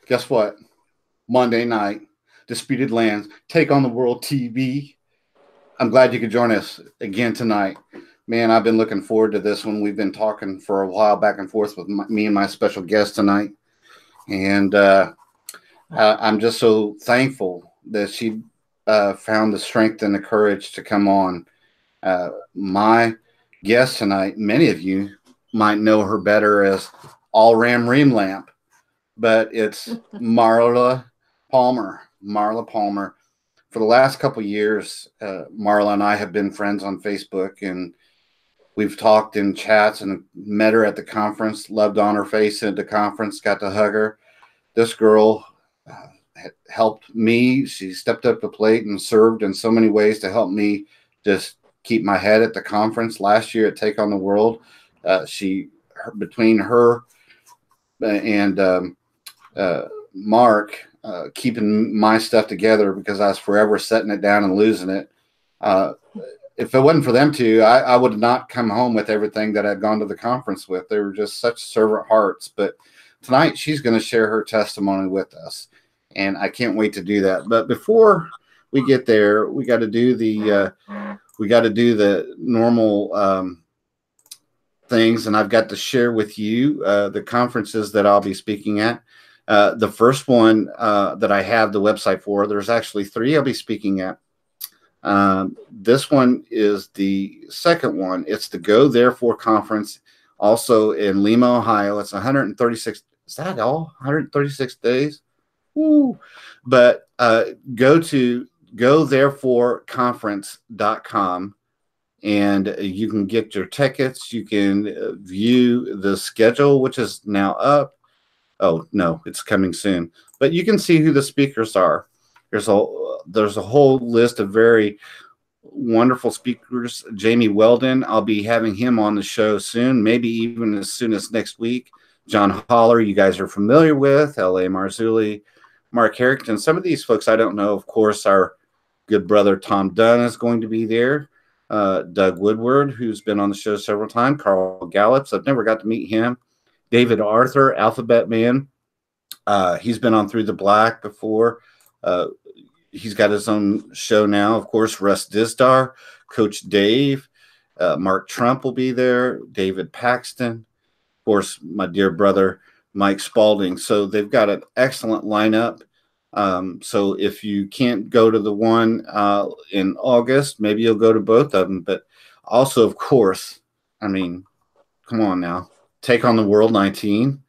Guess what? Monday night, Disputed Lands take on the World TV. I'm glad you could join us again tonight. Man, I've been looking forward to this one. We've been talking for a while back and forth with me and my special guest tonight. And I'm just so thankful that she found the strength and the courage to come on. My guest tonight, many of you might know her better as All Ram Ream Lamp, but it's Marla Palmer. Marla Palmer. For the last couple of years, Marla and I have been friends on Facebook, and we've talked in chats and met her at the conference. Loved on her face at the conference. Got to hug her. This girl helped me. She stepped up the plate and served in so many ways to help me just keep my head at the conference last year at Take on the World. Between her and Mark, keeping my stuff together because I was forever setting it down and losing it. If it wasn't for them two, I would have not come home with everything that I'd gone to the conference with. They were just such servant hearts. But tonight she's going to share her testimony with us, and I can't wait to do that. But before we get there, we got to do the normal things, and I've got to share with you the conferences that I'll be speaking at. The first one that I have the website for, there's actually 3 I'll be speaking at. This one is the second one. It's the Go Therefore Conference, also in Lima, Ohio. It's 136. Is that all? 136 days? Woo. But go to gothereforeconference.com, and you can get your tickets. You can view the schedule, which is now up. Oh, no, it's coming soon. But you can see who the speakers are. There's a whole list of very wonderful speakers. Jamie Weldon, I'll be having him on the show soon, maybe even as soon as next week. John Holler, you guys are familiar with. L.A. Marzulli, Mark Harrington. Some of these folks I don't know. Of course, our good brother Tom Dunn is going to be there. Doug Woodward, who's been on the show several times. Carl Gallups, I've never got to meet him. David Arthur, Alphabet Man. He's been on Through the Black before. He's got his own show now. Of course, Russ Dizdar, Coach Dave, Mark Trump will be there, David Paxton, of course, my dear brother, Mike Spalding. So they've got an excellent lineup. So if you can't go to the one in August, maybe you'll go to both of them. But also, of course, I mean, come on now. Take on the World 19.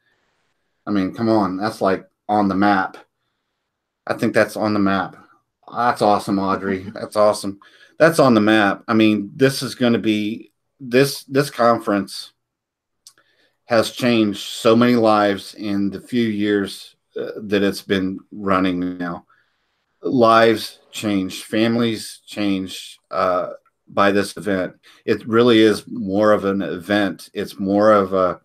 I mean, come on. That's like on the map. I think that's on the map. That's awesome, Audrey. That's awesome. That's on the map. I mean, this is going to be this conference has changed so many lives in the few years that it's been running now. Lives changed, families changed by this event. It really is more of an event. It's more of a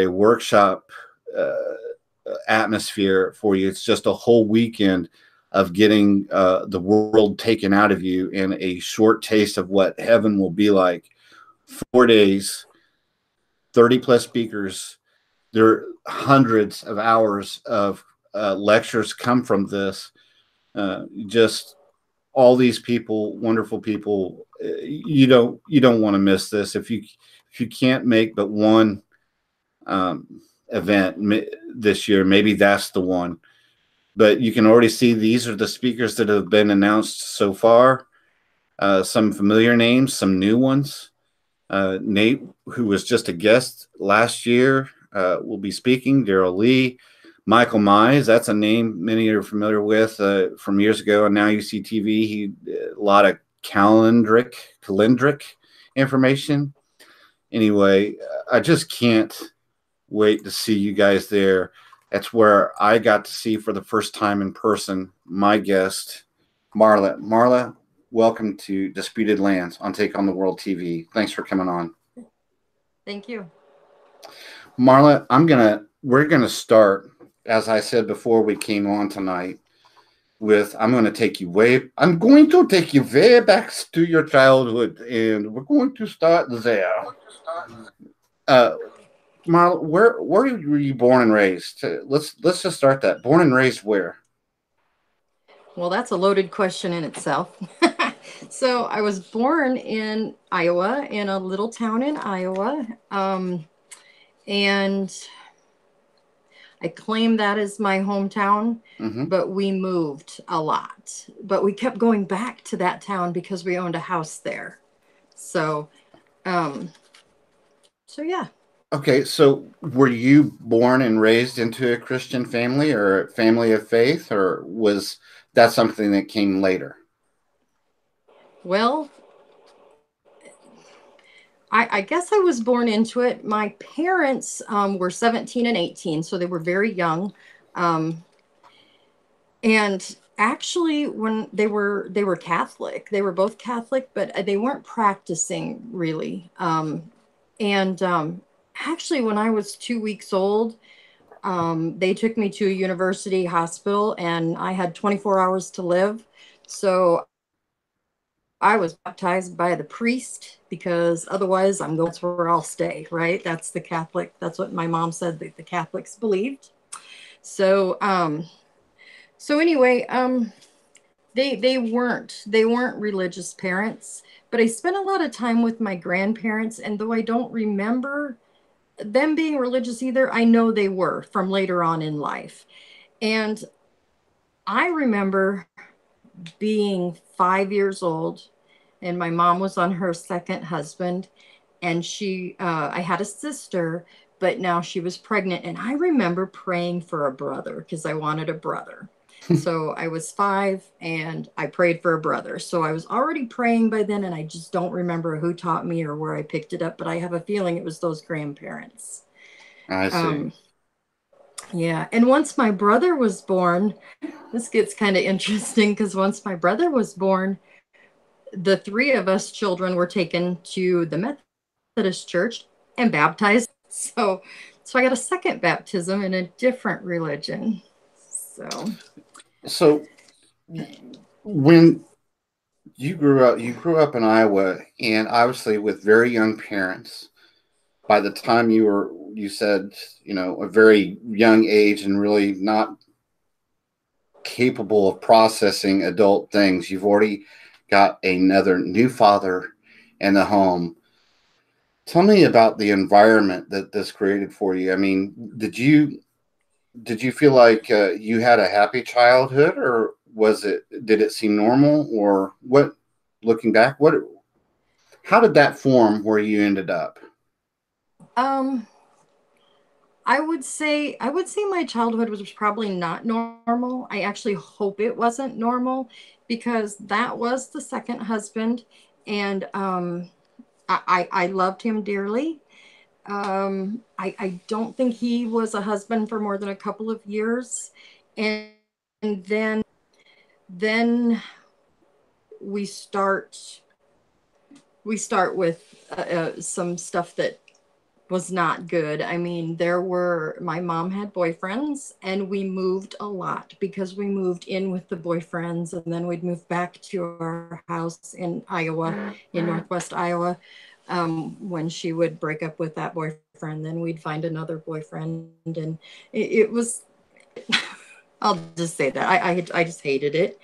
workshop atmosphere for you. It's just a whole weekend of getting the world taken out of you in a short taste of what heaven will be like. 4 days, 30 plus speakers. There are hundreds of hours of lectures come from this. Just all these people, wonderful people. You don't want to miss this. If you can't make but one event this year, maybe that's the one. But you can already see these are the speakers that have been announced so far. Some familiar names, some new ones. Nate, who was just a guest last year, will be speaking. Daryl Lee, Michael Mize, that's a name many are familiar with from years ago, and now UCTV. He a lot of calendric information. Anyway, I just can't wait to see you guys there. That's where I got to see for the first time in person my guest, Marla. Marla, welcome to Disputed Lands on Take on the World TV. Thanks for coming on. Thank you. Marla, we're gonna start, as I said before we came on tonight, I'm going to take you way back to your childhood, and we're going to start there. Marla, where were you born and raised? Let's just start that. Born and raised where? Well, that's a loaded question in itself. So I was born in Iowa, in a little town in Iowa. And I claim that as my hometown, Mm-hmm. but we moved a lot. But we kept going back to that town because we owned a house there. So, um, so yeah. Okay, so were you born and raised into a Christian family or a family of faith, or was that something that came later? Well, I guess I was born into it. My parents were 17 and 18, so they were very young. Um, and actually, when they were Catholic, they were both Catholic, but they weren't practicing really. And Actually, when I was 2 weeks old, they took me to a university hospital, and I had 24 hours to live. So I was baptized by the priest because otherwise I'm going, that's where I'll stay, right? That's the Catholic, that's what my mom said that the Catholics believed. So, so anyway, they weren't religious parents, but I spent a lot of time with my grandparents, and though I don't remember them being religious either, I know they were from later on in life. And I remember being 5 years old, and my mom was on her second husband, and I had a sister, but now she was pregnant, and I remember praying for a brother because I wanted a brother. So I was 5 and I prayed for a brother. So I was already praying by then, and I just don't remember who taught me or where I picked it up, but I have a feeling it was those grandparents. I see. Um, yeah. And once my brother was born, this gets kind of interesting because once my brother was born, the three of us children were taken to the Methodist church and baptized. So I got a second baptism in a different religion. So, So when you grew up in Iowa, and obviously with very young parents. By the time you said, a very young age and really not capable of processing adult things, you've already got another new father in the home. Tell me about the environment that this created for you. I mean, did you feel like you had a happy childhood, or did it seem normal, or what? Looking back, what how did that form where you ended up? um, I would say my childhood was probably not normal. I actually hope it wasn't normal because that was the second husband, and I loved him dearly. I don't think he was a husband for more than a couple of years, and then we start we start with some stuff that was not good. I mean, my mom had boyfriends, and we moved a lot because we moved in with the boyfriends, and then we'd move back to our house in Iowa, in Northwest Iowa. When she would break up with that boyfriend, then we'd find another boyfriend, and it was, I'll just say that I just hated it.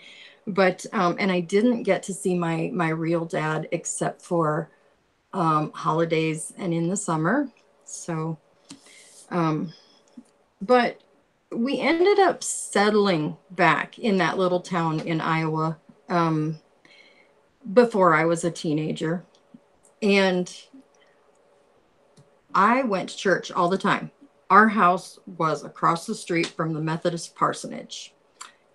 But and I didn't get to see my real dad except for holidays and in the summer. So, um, but we ended up settling back in that little town in Iowa um, before I was a teenager. And I went to church all the time. Our house was across the street from the Methodist parsonage.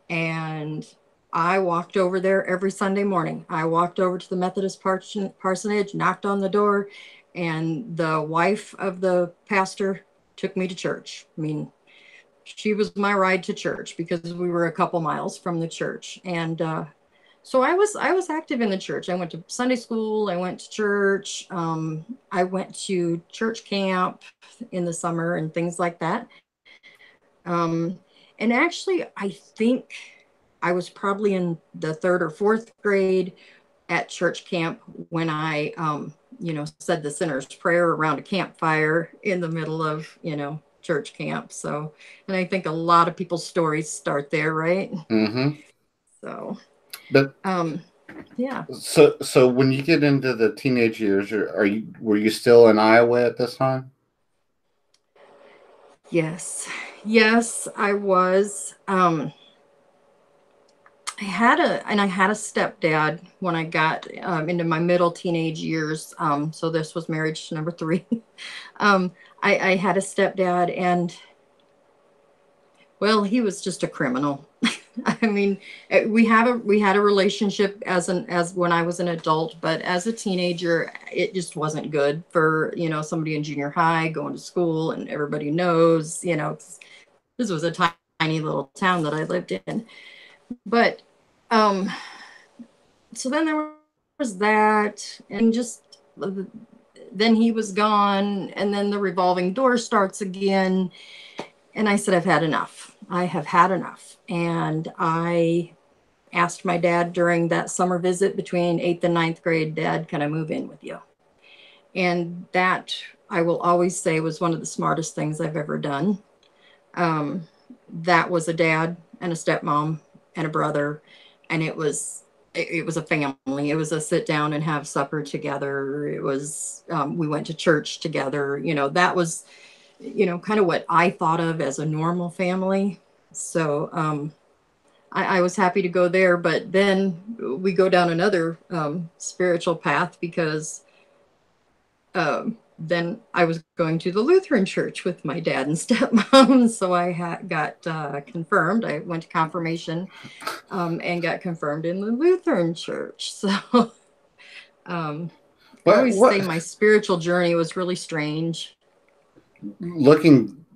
And I walked over there every Sunday morning. I walked over to the Methodist parsonage, knocked on the door, and the wife of the pastor took me to church. I mean, she was my ride to church because we were a couple miles from the church. And so I was active in the church. I went to Sunday school. I went to church. I went to church camp in the summer and things like that. Um, and actually, I think I was probably in the third or fourth grade at church camp when I said the sinner's prayer around a campfire in the middle of, church camp. So, and I think a lot of people's stories start there, right? Mm-hmm. So, But um, yeah. so when you get into the teenage years, are you were you still in Iowa at this time? Yes. Yes, I was. I had a stepdad when I got into my middle teenage years. So this was marriage number three. um, I had a stepdad, and well, he was just a criminal. I mean, we had a relationship as when I was an adult, but as a teenager, it just wasn't good for somebody in junior high going to school, and everybody knows, 'cause this was a tiny little town that I lived in. But um, so then there was that, and just then he was gone, and then the revolving door starts again, and I said, I've had enough. I have had enough, and I asked my dad during that summer visit between eighth and ninth grade, Dad, can I move in with you? And that, I will always say, was one of the smartest things I've ever done. Um, that was a dad and a stepmom and a brother, and it was a family. It was a sit down and have supper together. It was we went to church together. That was kind of what I thought of as a normal family. So I was happy to go there, but then we go down another spiritual path because then I was going to the Lutheran church with my dad and stepmom. So I got confirmed. I went to confirmation and got confirmed in the Lutheran church. So um, I always say What my spiritual journey was really strange.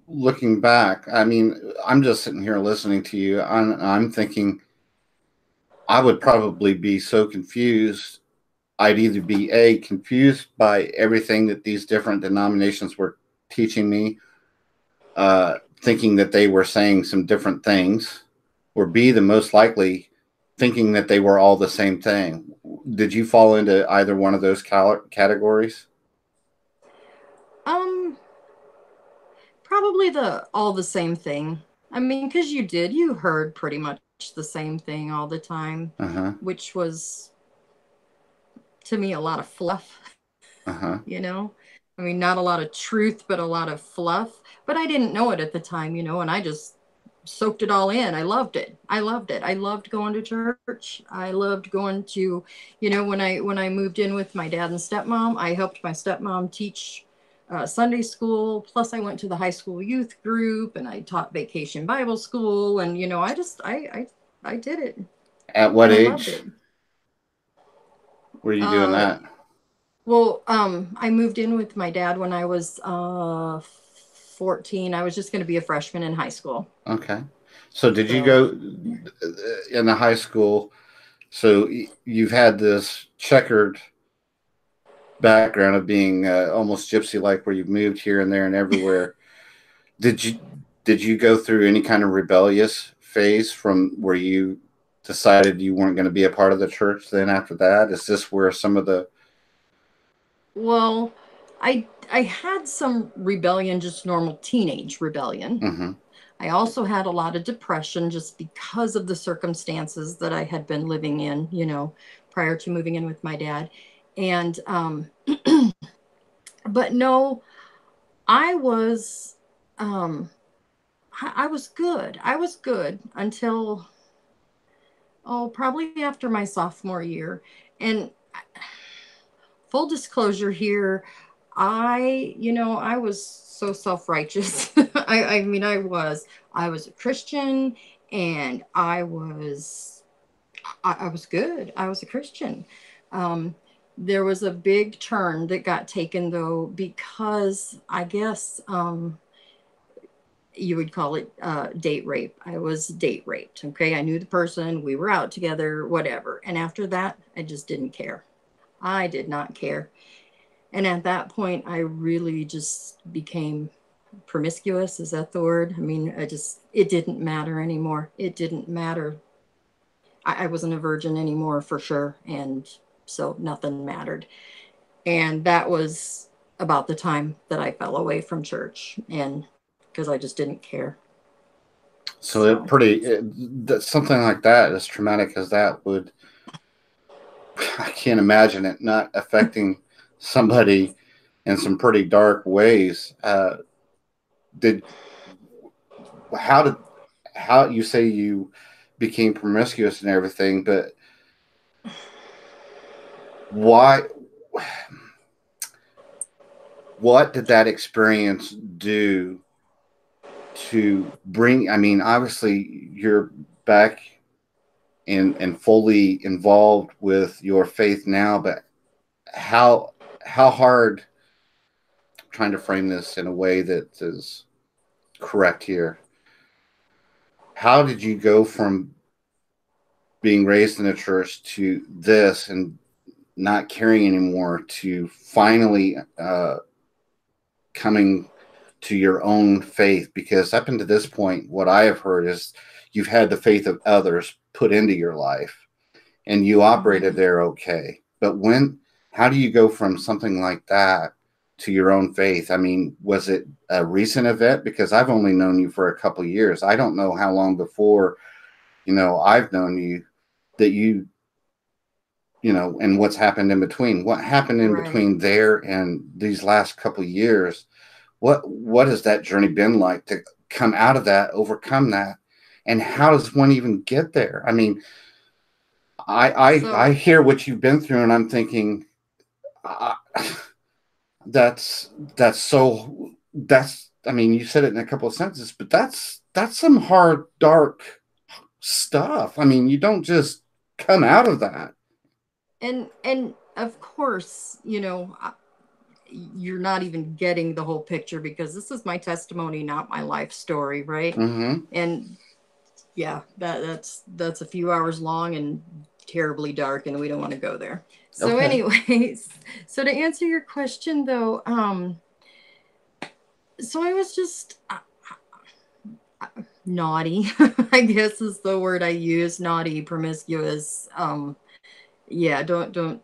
looking back, I mean, I'm just sitting here listening to you. I'm thinking I would probably be so confused. I'd either be A, confused by everything that these different denominations were teaching me, thinking that they were saying some different things, or B, the most likely thinking that they were all the same thing. Did you fall into either one of those categories? Um, Probably the all the same thing. I mean, because you heard pretty much the same thing all the time, Uh huh. which was to me a lot of fluff, Uh huh. you know? I mean, not a lot of truth, but a lot of fluff. But I didn't know it at the time, and I just soaked it all in. I loved it. I loved it. I loved going to church. I loved going to, when I moved in with my dad and stepmom, I helped my stepmom teach Sunday school. Plus, I went to the high school youth group, and I taught vacation Bible school. And I just I did it, At what and I loved age it. were you doing Uh, that? well, I moved in with my dad when I was 14. I was just going to be a freshman in high school. Okay. So did you So, go in the high school? So you've had this checkered background of being almost gypsy like, where you've moved here and there and everywhere. Did you did you go through any kind of rebellious phase from where you decided you weren't going to be a part of the church? Then after that, is this where some of the well, I had some rebellion, just normal teenage rebellion. mm-hmm. I also had a lot of depression just because of the circumstances that I had been living in, prior to moving in with my dad. And but no, I was um I was good. I was good until probably after my sophomore year. And full disclosure here, I was so self-righteous. I mean, I was a Christian, and I was good. I was a Christian. Um, there was a big turn that got taken though, because I guess you would call it date rape. I was date raped. Okay. I knew the person, we were out together, whatever. And after that, I just didn't care. I did not care. And at that point, I really just became promiscuous. Is that the word? I mean, it didn't matter anymore. It didn't matter. I wasn't a virgin anymore for sure. And so nothing mattered. And that was about the time that I fell away from church, and because I just didn't care. So So, something like that, as traumatic as that, would I can't imagine it not affecting somebody in some pretty dark ways. Did how did how you say you became promiscuous and everything, but why? What did that experience do to bring? I mean, obviously, you're back and fully involved with your faith now, but how how hard? I'm trying to frame this in a way that is correct here. How did you go from being raised in a church to this and not caring anymore to finally coming to your own faith? Because up until this point, what I have heard is you've had the faith of others put into your life and you operated mhm. there okay. But how do you go from something like that to your own faith? I mean, was it a recent event? Because I've only known you for a couple of years. I don't know how long before, I've known you that and what's happened in between. What happened in Right. between there and these last couple of years? What has that journey been like to come out of that, overcome that, and how does one even get there? I mean, I So, hear what you've been through, and I'm thinking, uh, that's that's. I mean, you said it in a couple of sentences, but that's some hard, dark stuff. I mean, you don't just come out of that. and of course, you're not even getting the whole picture because this is my testimony, not my life story, right? Mm-hmm. And yeah, that's a few hours long and terribly dark, and we don't want to go there. So, Okay. anyways, so to answer your question though, so I was just naughty, I guess is the word I use. Naughty, promiscuous. Yeah, don't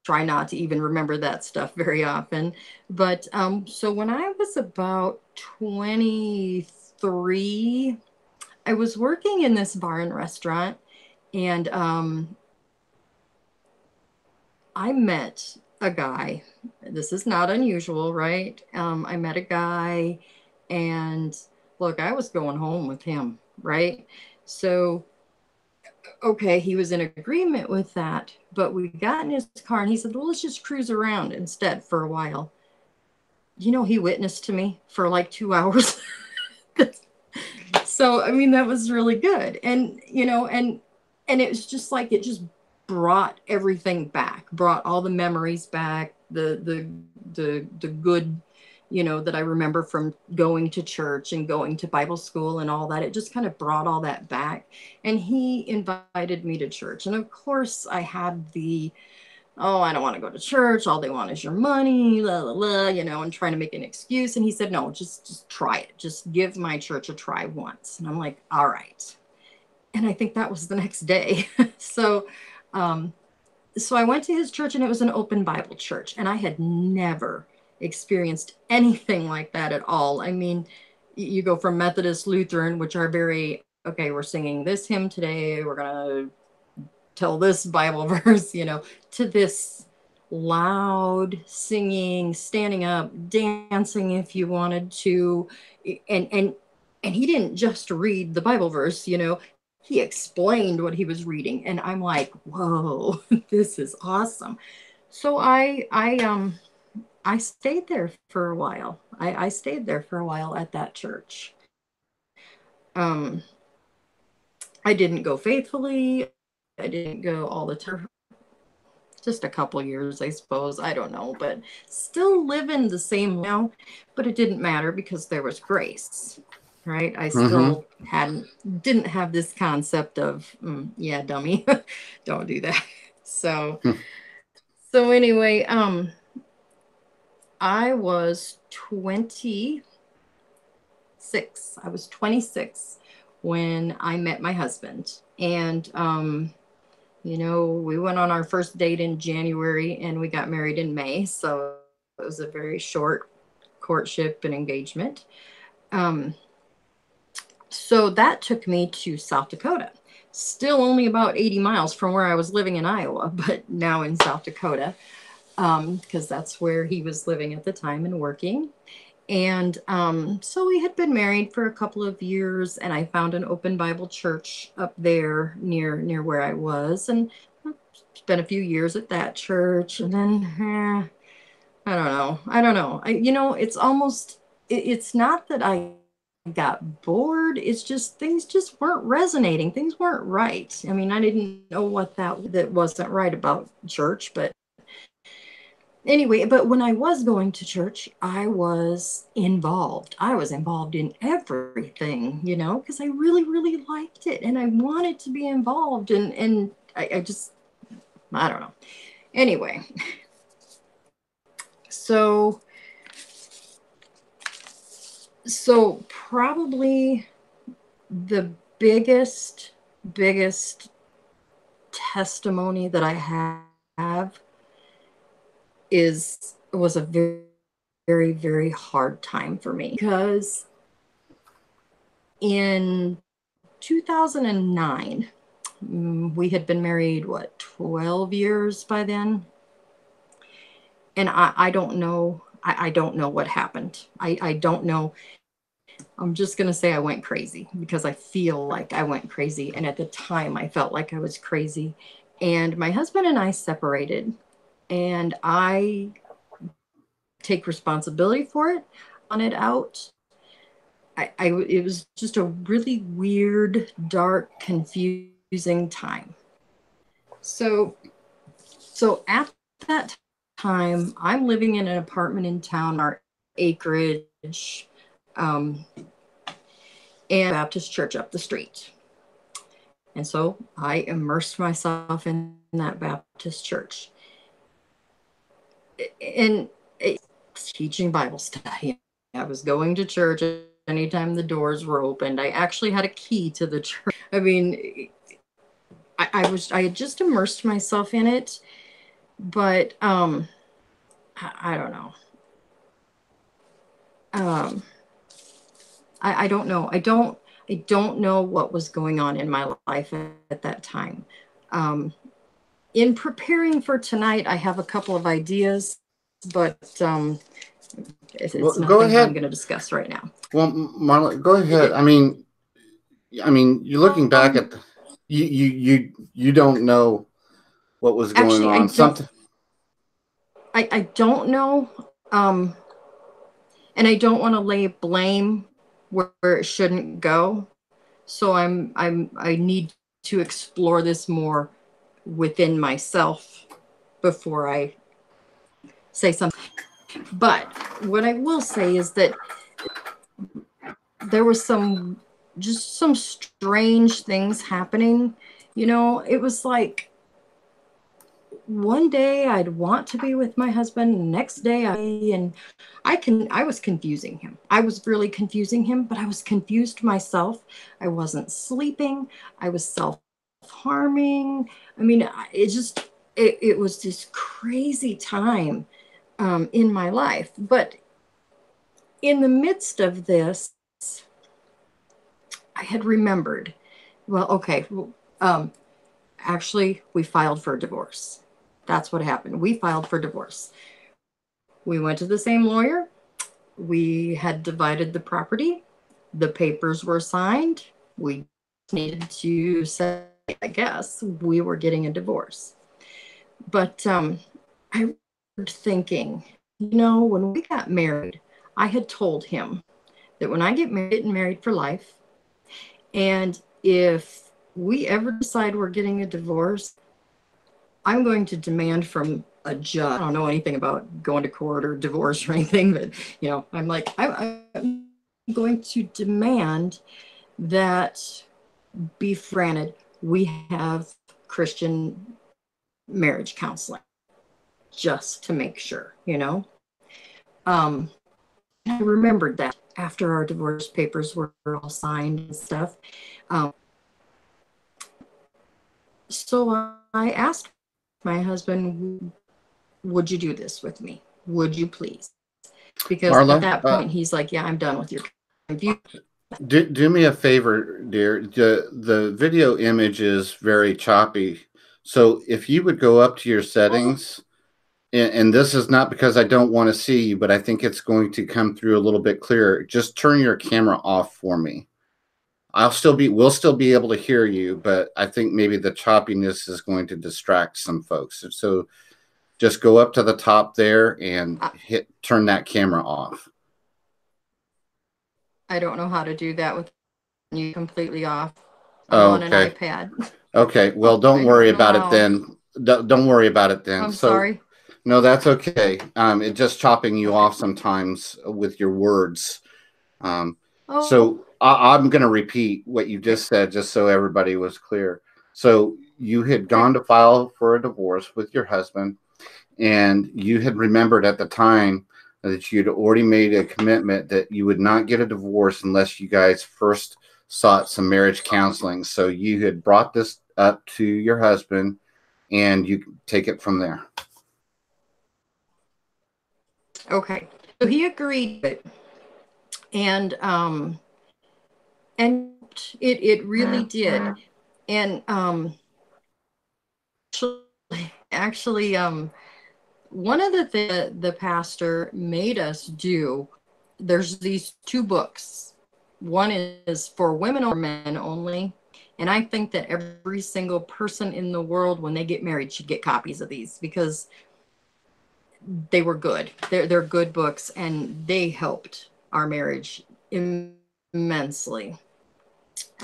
try not to even remember that stuff very often. But so when I was about 23, I was working in this bar and restaurant, and I met a guy. This is not unusual, right? I met a guy, and look, I was going home with him, right? So, okay, he was in agreement with that, but we got in his car and he said, well, let's just cruise around instead for a while. He witnessed to me for like 2 hours. So, I mean, that was really good. And it was just like, it just brought everything back, brought all the memories back, the good, that I remember from going to church and going to Bible school and all that. It just kind of brought all that back. And he invited me to church. And of course, I had oh, I don't want to go to church. All they want is your money, la la la, and trying to make an excuse. And he said, no, just try it. Just give my church a try once. And I'm like, all right. And I think that was the next day. so, um, so I went to his church, and it was an open Bible church, and I had never experienced anything like that at all. I mean, you go from Methodist, Lutheran, which are very okay. We're singing this hymn today. We're gonna tell this Bible verse, to this loud singing, standing up, dancing if you wanted to, and he didn't just read the Bible verse, he explained what he was reading, and I'm like, whoa, this is awesome. So I stayed there for a while. I stayed there for a while at that church. Um, I didn't go faithfully. I didn't go all the time. Just a couple years, I suppose. I don't know, but still living the same now. But it didn't matter because there was grace, right? I Mm-hmm. still didn't have this concept of, yeah, dummy, don't do that. So, so anyway, I was 26. I was 26 when I met my husband, and We went on our first date in January and we got married in May. So it was a very short courtship and engagement. Um, so that took me to South Dakota. Still only about 80 miles from where I was living in Iowa, but now in South Dakota, because that's where he was living at the time and working. And so we had been married for a couple of years, and I found an open Bible church up there near where I was, and spent a few years at that church, and then I don't know. It's almost it's not that I got bored. It's just things just weren't resonating. Things weren't right. I mean, I didn't know what that wasn't right about church, but anyway, but when I was going to church, I was involved. I was involved in everything, because I really, really liked it and I wanted to be involved. And I just, I don't know. Anyway, so, so probably the biggest testimony that I have was a very, very, very hard time for me because in 2009, we had been married, 12 years by then? And I don't know. I don't know what happened. I don't know. I'm just going to say I went crazy because I feel like I went crazy. And at the time, I felt like I was crazy. And my husband and I separated. And I take responsibility for it, on it out. It was just a really weird, dark, confusing time. So, so at that time, I'm living in an apartment in town, our acreage, and Baptist church up the street. And so I immersed myself in that Baptist church. And teaching Bible study. I was going to church anytime the doors were opened. I actually had a key to the church. I mean, I had just immersed myself in it, but I don't know. I don't know. I don't know what was going on in my life at that time. In preparing for tonight, I have a couple of ideas, but it's Go nothing I'm ahead. going to discuss right now. Well, Marla, go ahead. I mean, you're looking back at you don't know what was going Actually, I on. don't. Something. I don't know, and I don't want to lay blame where it shouldn't go. So I need to explore this more within myself before I say something. But what I will say is that there was some strange things happening. It was like one day I'd want to be with my husband, the next day I was confusing him. I was really confusing him, but I was confused myself. I wasn't sleeping. I was self-harming. I mean, it was this crazy time in my life. But in the midst of this, I had remembered, well, okay, actually, we filed for divorce. That's what happened. We filed for divorce. We went to the same lawyer. We had divided the property. The papers were signed. We needed to say, I guess, we were getting a divorce. But I was thinking, when we got married, I had told him that when I get married for life, and if we ever decide we're getting a divorce, I'm going to demand from a judge. I don't know anything about going to court or divorce or anything, but I'm like, I'm going to demand that, be granted, we have Christian marriage counseling just to make sure. I remembered that after our divorce papers were all signed and stuff. So I asked my husband, would you do this with me? Would you please? Because at Marla, that point, he's like, yeah, I'm done with your view. do me a favor, dear. The video image is very choppy. So if you would go up to your Oh, settings, and this is not because I don't want to see you, but I think it's going to come through a little bit clearer. Just turn your camera off for me. We'll still be able to hear you, but I think maybe the choppiness is going to distract some folks. So just go up to the top there and turn that camera off. I don't know how to do that with you completely off. I'm Oh, on an okay. iPad. Okay. Well, don't I worry don't know about it how. then. Don't worry about it then. I'm So, sorry. no, that's okay. It just chopping you Okay. off sometimes with your words. Um, Oh, I'm going to repeat what you okay. just said, just so everybody was clear. So you had Okay. gone to file for a divorce with your husband, and you had remembered at the time that you'd already made a commitment that you would not get a divorce unless you guys first sought some marriage counseling. So you had brought this up to your husband, and you take it from there. Okay. So he agreed to it. And it really did. And actually one of the things the pastor made us do, there's these two books. One is for women or men only. And I think that every single person in the world, when they get married, should get copies of these because they were good. They're good books and they helped our marriage immensely.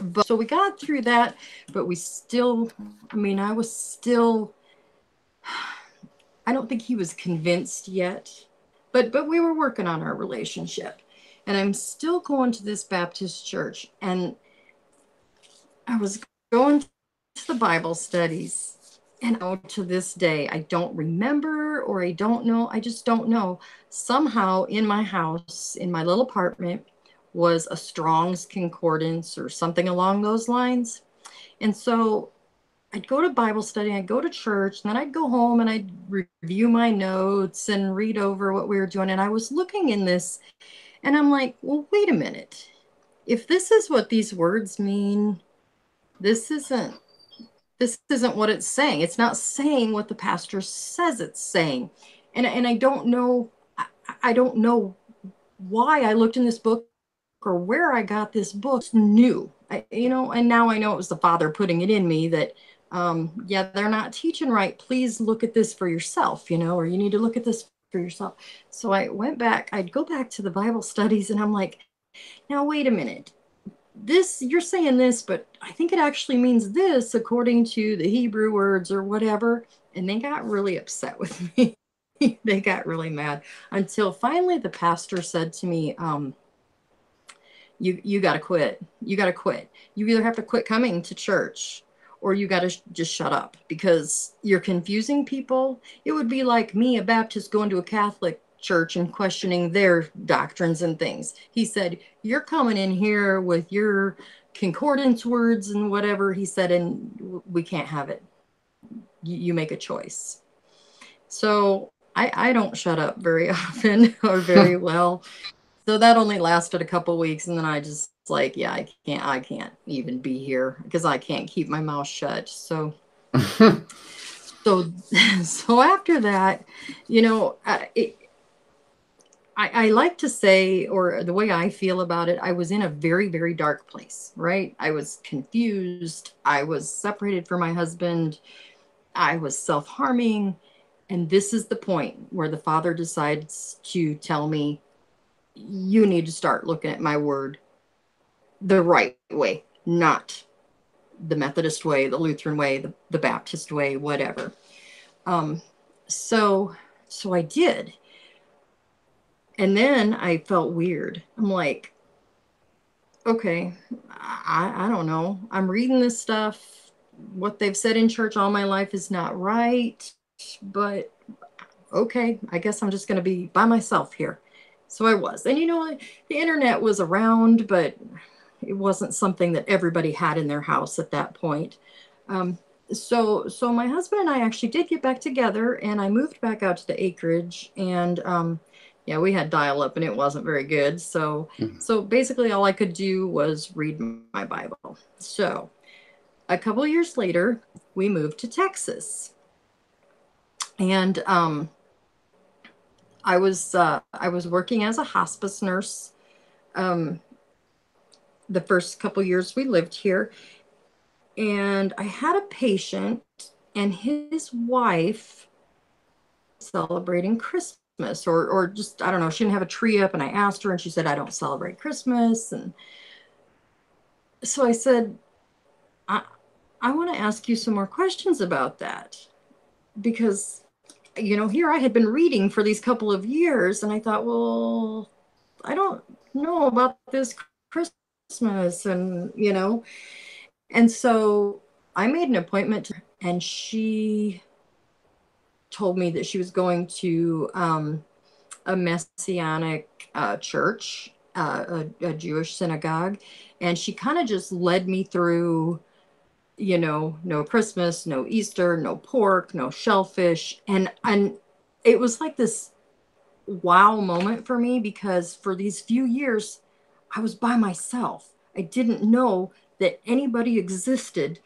But so we got through that, but we still, I mean, I was still, I don't think he was convinced yet, but we were working on our relationship. And I'm still going to this Baptist church, and I was going to the Bible studies. And to this day, I don't remember or I don't know. I just don't know. Somehow in my house, in my little apartment, was a Strong's Concordance or something along those lines. And so I'd go to Bible study, I'd go to church, and then I'd go home and I'd review my notes and read over what we were doing. And I was looking in this and I'm like, well, wait a minute. If this is what these words mean, this isn't this isn't what it's saying. It's not saying what the pastor says it's saying. And I don't know I don't know why I looked in this book or where I got this book. New, and now I know it was the Father putting it in me that, yeah, they're not teaching right. Please look at this for yourself, or you need to look at this for yourself. So I went back. I'd go back to the Bible studies, and I'm like, now wait a minute. This you're saying this, but I think it actually means this according to the Hebrew words or whatever. And they got really upset with me. They got really mad until finally the pastor said to me, you got to quit. You got to quit. You either have to quit coming to church or you got to just shut up because you're confusing people. It would be like me, a Baptist, going to a Catholic church and questioning their doctrines and things. He said, you're coming in here with your concordance words and whatever. He said, and we can't have it. You make a choice. So I don't shut up very often or very well. So that only lasted a couple weeks, and then I just like, yeah, I can't even be here because I can't keep my mouth shut. So so after that, you know, I like to say, or the way I feel about it, I was in a very, very dark place, right? I was confused. I was separated from my husband. I was self harming. And this is the point where the Father decides to tell me, you need to start looking at my word the right way, not the Methodist way, the Lutheran way, the Baptist way, whatever. Um, so, so I did. And then I felt weird. I'm like, okay, I don't know. I'm reading this stuff. What they've said in church all my life is not right, but okay, I guess I'm just going to be by myself here. So I was. And the internet was around, but it wasn't something that everybody had in their house at that point. Um, So my husband and I actually did get back together, and I moved back out to the acreage, and yeah, we had dial up and it wasn't very good. So basically all I could do was read my Bible. So a couple of years later, we moved to Texas. And I was working as a hospice nurse um, the first couple years we lived here, and I had a patient, and his wife celebrating Christmas, or just, I don't know, she didn't have a tree up, and I asked her, and she said, I don't celebrate Christmas. And so I said, I, I want to ask you some more questions about that, because, here I had been reading for these couple of years, and I thought, well, I don't know about this Christmas, and so I made an appointment to, and she told me that she was going to a messianic church, a Jewish synagogue, and she kind of just led me through, no Christmas, no Easter, no pork, no shellfish, and it was like this wow moment for me, because for these few years I was by myself. I didn't know that anybody existed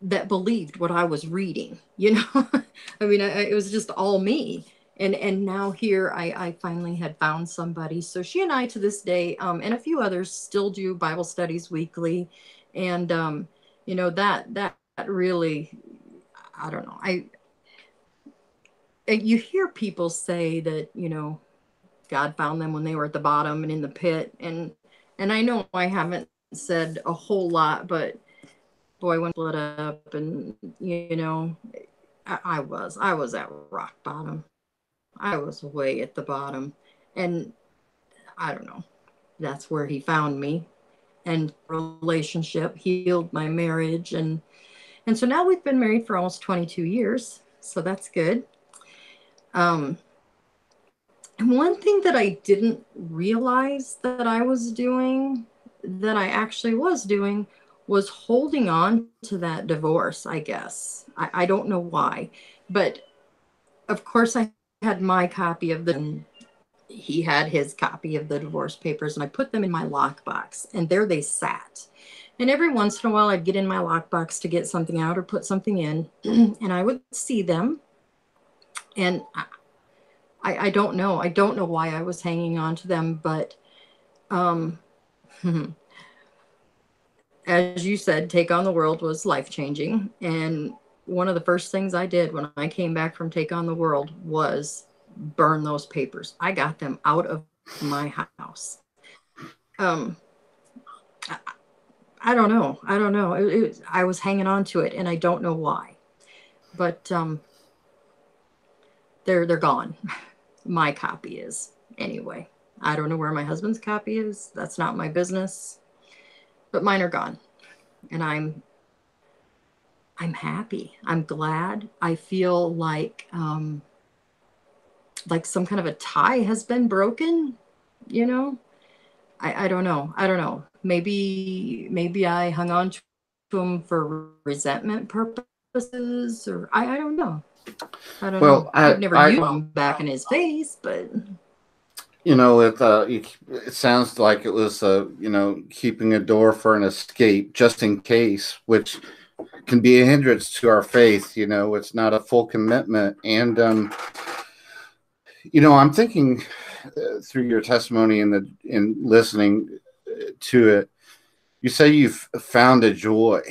that believed what I was reading. I mean, it was just all me. And now here I finally had found somebody. So she and I to this day, and a few others, still do Bible studies weekly. And that really, I don't know. You hear people say that, God found them when they were at the bottom and in the pit. And I know I haven't said a whole lot, but boy, when split up, and I was at rock bottom. I was way at the bottom, and I don't know. That's where he found me, and relationship healed my marriage, and so now we've been married for almost 22 years, so that's good. Um, and one thing that I didn't realize that I was doing, that I actually was doing, was holding on to that divorce, I guess. I don't know why. But of course, I had my copy of and he had his copy of the divorce papers, and I put them in my lockbox, and there they sat. And every once in a while, I'd get in my lockbox to get something out or put something in, and I would see them. And I don't know. I don't know why I was hanging on to them, but um, as you said, Take on the World was life changing. And one of the first things I did when I came back from Take on the World was burn those papers. I got them out of my house. Um, I don't know. I don't know. I was hanging on to it, and I don't know why. But they're gone. My copy is anyway. I don't know where my husband's copy is. That's not my business. But mine are gone, and I'm happy. I'm glad. I feel like some kind of a tie has been broken. You know, I don't know. I don't know. Maybe I hung on to him for resentment purposes, or I don't know. I don't know. Well, I've never used him back in his face, but it sounds like it was, keeping a door for an escape just in case, which can be a hindrance to our faith. It's not a full commitment. And, I'm thinking through your testimony and in listening to it, you say you've found a joy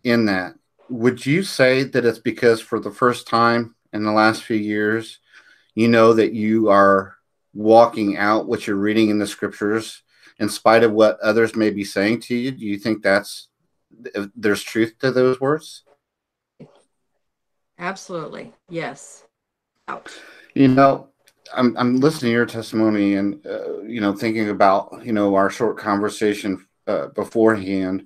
in that. Would you say that it's because for the first time in the last few years, that you are walking out what you're reading in the scriptures in spite of what others may be saying to you? Do you think there's truth to those words? absolutely. Yes. Out. You know, I'm listening to your testimony and, thinking about, our short conversation beforehand.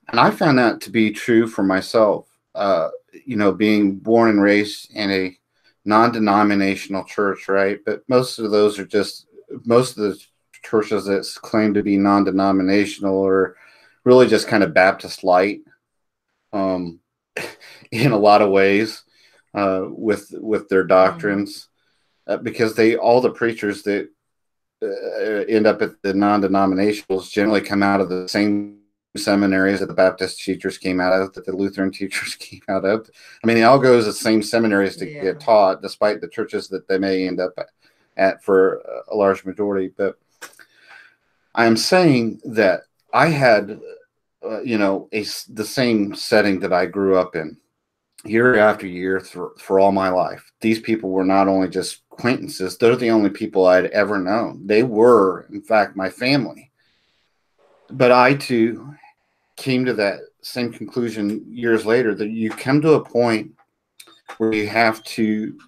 And I found that to be true for myself, being born and raised in a non-denominational church, right? But most of the churches that claim to be non-denominational are really just kind of Baptist light. um, in a lot of ways with their Mm-hmm. doctrines, because they all the preachers that end up at the non-denominationals generally come out of the same seminaries that the Baptist teachers came out of, that the Lutheran teachers came out of. I mean, they all go to the same seminaries to get Yeah. taught, despite the churches that they may end up at for a large majority. But I'm saying that I had, the same setting that I grew up in year after year for all my life. These people were not only just acquaintances, they're the only people I'd ever known. They were, in fact, my family. But I too came to that same conclusion years later, that you come to a point where you have to,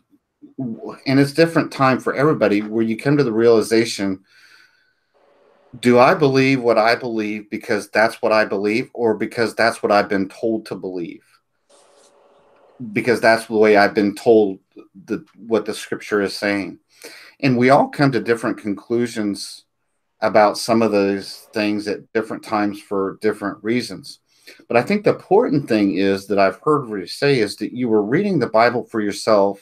and it's different time for everybody, where you come to the realization, do I believe what I believe because that's what I believe, or because that's what I've been told to believe? Because that's the way I've been told what the scripture is saying. And we all come to different conclusions about some of those things at different times for different reasons. But I think the important thing is that I've heard you say is that you were reading the Bible for yourself,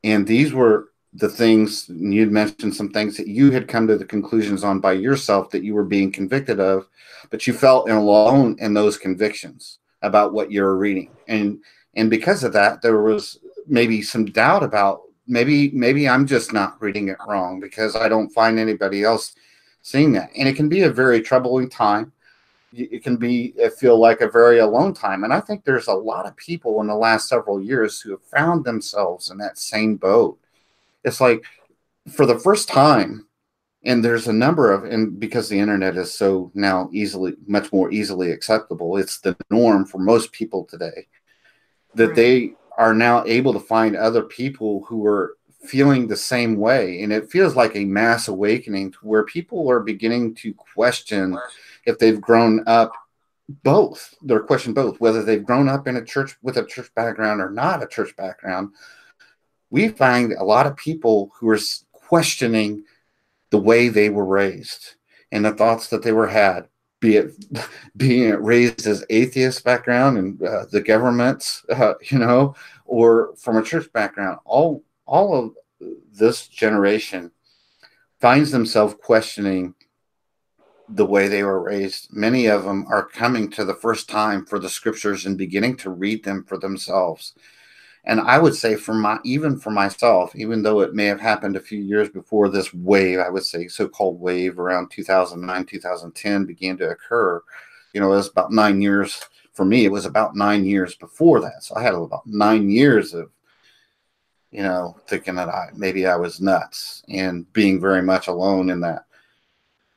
and these were the things, you'd mentioned some things that you had come to the conclusions on by yourself that you were being convicted of, but you felt alone in those convictions about what you were reading. And because of that, there was maybe some doubt about, maybe I'm just not reading it wrong because I don't find anybody else seeing that. And it can be a very troubling time. It can be feel like a very alone time. And I think there's a lot of people in the last several years who have found themselves in that same boat. It's like, for the first time, and there's a number of, and because the internet is so now much more easily acceptable, it's the norm for most people today, that Right. they are now able to find other people who are feeling the same way. And it feels like a mass awakening to where people are beginning to question if they've grown up both. They're questioning both, whether they've grown up in a church with a church background or not a church background. We find a lot of people who are questioning the way they were raised and the thoughts that they were had, be it being raised as atheist background and the governments, or from a church background. All of this generation finds themselves questioning the way they were raised. Many of them are coming to the first time for the scriptures and beginning to read them for themselves. And I would say, even for myself, even though it may have happened a few years before this wave, I would say so-called wave around 2009, 2010 began to occur. It was about 9 years for me. It was about 9 years before that. So I had about 9 years of, thinking that maybe I was nuts and being very much alone in that.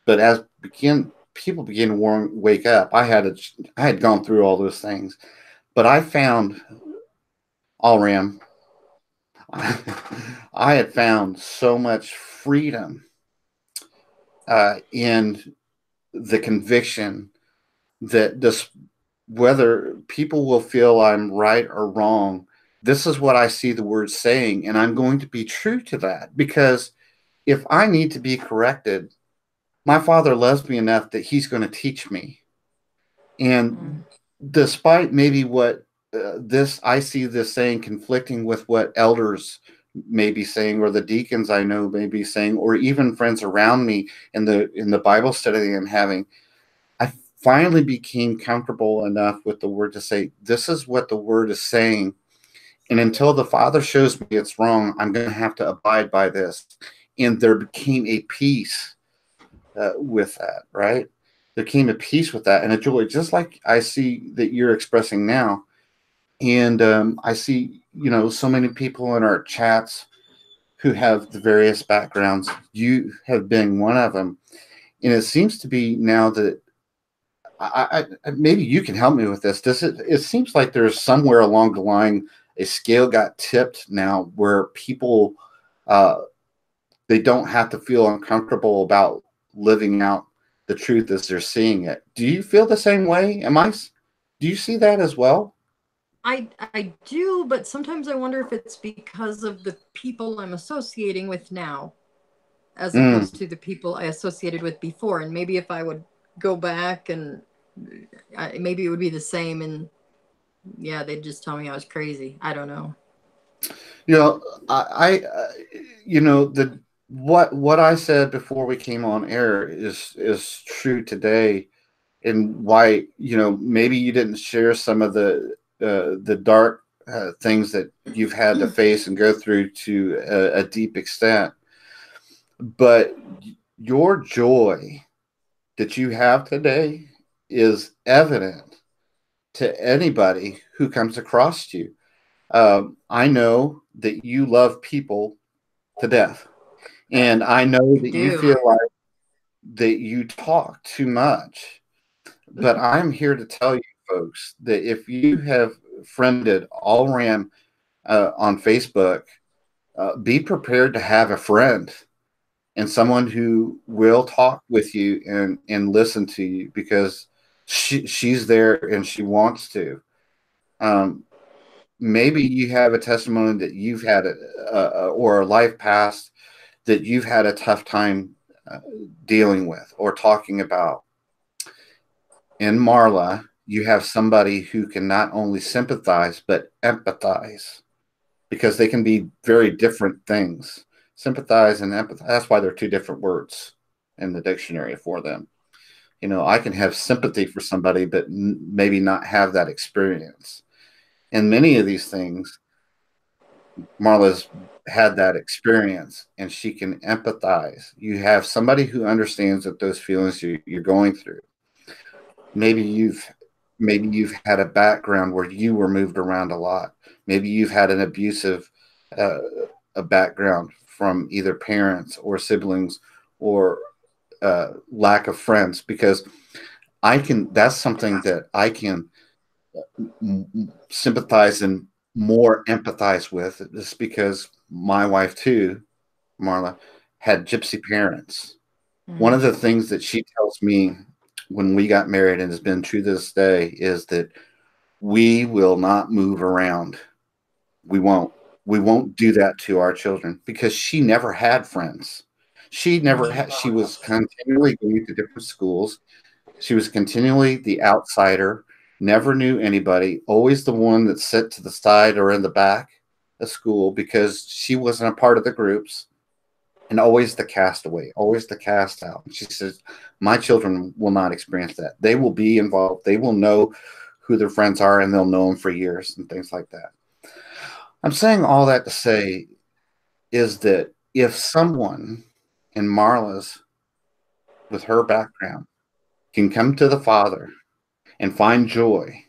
But as people began to wake up, I had gone through all those things, but I found, all Ram, I had found so much freedom in the conviction that this, whether people will feel I'm right or wrong, this is what I see the word saying, and I'm going to be true to that, because if I need to be corrected, my father loves me enough that he's going to teach me. And Mm. despite maybe what I see this saying conflicting with what elders may be saying, or the deacons I know may be saying, or even friends around me in the Bible study I'm having, I finally became comfortable enough with the word to say, this is what the word is saying. And until the Father shows me it's wrong, I'm going to have to abide by this. And there became a peace with that, right? There came a peace with that and a joy, just like I see that you're expressing now. And I see, so many people in our chats who have the various backgrounds. You have been one of them. And it seems to be now that maybe you can help me with this. It seems like there's somewhere along the line a scale got tipped now where people uh, they don't have to feel uncomfortable about living out the truth as they're seeing it. Do you feel the same way? Do you see that as well? I do, but sometimes I wonder if it's because of the people I'm associating with now, as Mm, opposed to the people I associated with before. And maybe if I would go back and maybe it would be the same. And Yeah, they'd just tell me I was crazy. I don't know. You know, the what I said before we came on air is true today, and why maybe you didn't share some of the dark things that you've had to face and go through to a deep extent, but your joy that you have today is evident to anybody who comes across you. I know that you love people to death. And I know I that you do. feel like that you talk too much. But I'm here to tell you, folks, that if you have friended All Ram on Facebook, be prepared to have a friend and someone who will talk with you and listen to you because she's there and she wants to. Um, Maybe you have a testimony that you've had or a life past that you've had a tough time uh, dealing with or talking about. In Marla, you have somebody who can not only sympathize but empathize because they can be very different things. Sympathize and empathize. That's why they're two different words in the dictionary for them. I can have sympathy for somebody, but maybe not have that experience. And many of these things, Marla's had that experience and she can empathize. You have somebody who understands that those feelings you're going through. Maybe you've maybe you've had a background where you were moved around a lot. Maybe you've had an abusive uh, a background from either parents or siblings or lack of friends because I can that's something that I can sympathize and more empathize with just because my wife too, Marla, had gypsy parents. One of Mm. the things that she tells me when we got married and has been true to this day is that we will not move around. We won't. We won't do that to our children because she never had friends. She never Mm. had, she was continually going to different schools. She was continually the outsider, never knew anybody, always the one that sat to the side or in the back of school because she wasn't a part of the groups and always the castaway, always the cast out. She says, my children will not experience that. They will be involved. They will know who their friends are and they'll know them for years and things like that. I'm saying all that to say is that if someone in Marla's, with her background, can come to the Father and find joy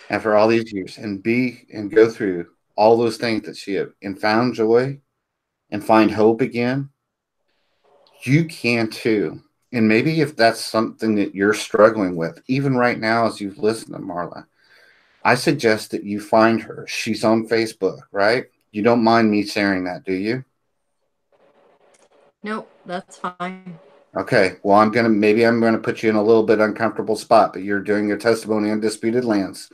after all these years and be and go through all those things that she had and found joy and find hope again, you can too. And maybe if that's something that you're struggling with, even right now as you've listened to Marla, I suggest that you find her. She's on Facebook, right? You don't mind me sharing that, do you? Nope, that's fine. Okay. Well, I'm gonna put you in a little bit uncomfortable spot, but you're doing your testimony on disputed lands,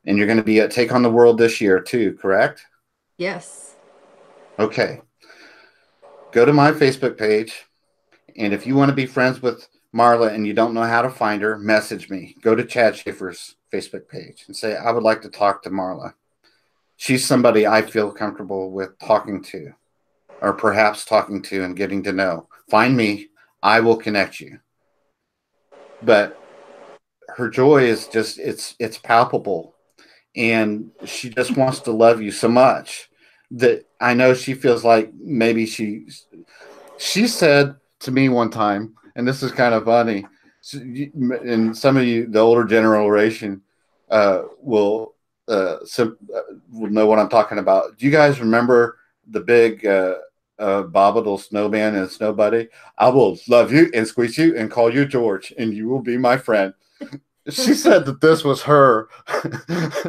and you're going to be at Take on the World this year too, correct? Yes. Okay. Go to my Facebook page, and if you want to be friends with Marla and you don't know how to find her, message me. Go to Chad Schaefer's Facebook page and say I would like to talk to Marla. She's somebody I feel comfortable with talking to, or perhaps talking to and getting to know. Find me. I will connect you. But her joy is just it's palpable and she just wants to love you so much that I know she feels like maybe she said to me one time, and this is kind of funny, and some of you, the older generation, will will know what I'm talking about. Do you guys remember the big Bobbable snowman and snow buddy? I will love you and squeeze you and call you George, and you will be my friend. She said that this was her.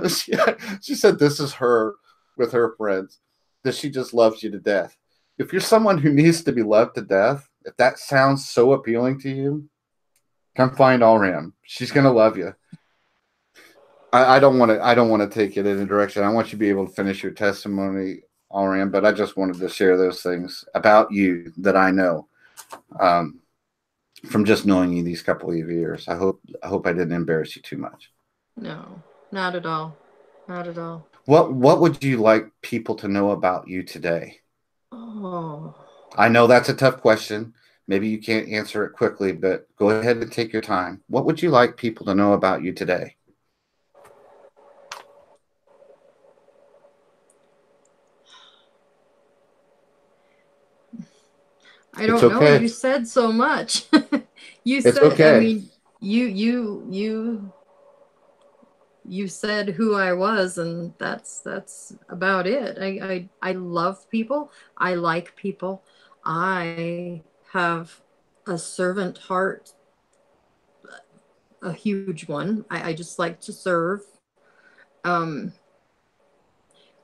she, she said this is her with her friends, that she just loves you to death. If you're someone who needs to be loved to death, if that sounds so appealing to you, come find Allram. She's gonna love you. I don't want to. I don't want to take it in a direction. I want you to be able to finish your testimony, Allram. But I just wanted to share those things about you that I know um, from just knowing you these couple of years. I hope I didn't embarrass you too much. No. not at all. Not at all. What would you like people to know about you today? Oh, I know that's a tough question. Maybe you can't answer it quickly, but go ahead and take your time. What would you like people to know about you today? I It's don't know. okay. You said so much. You It's said, I okay. mean, you said who I was, and that's about it. I love people. I like people. I have a servant heart, a huge one. I just like to serve. Um,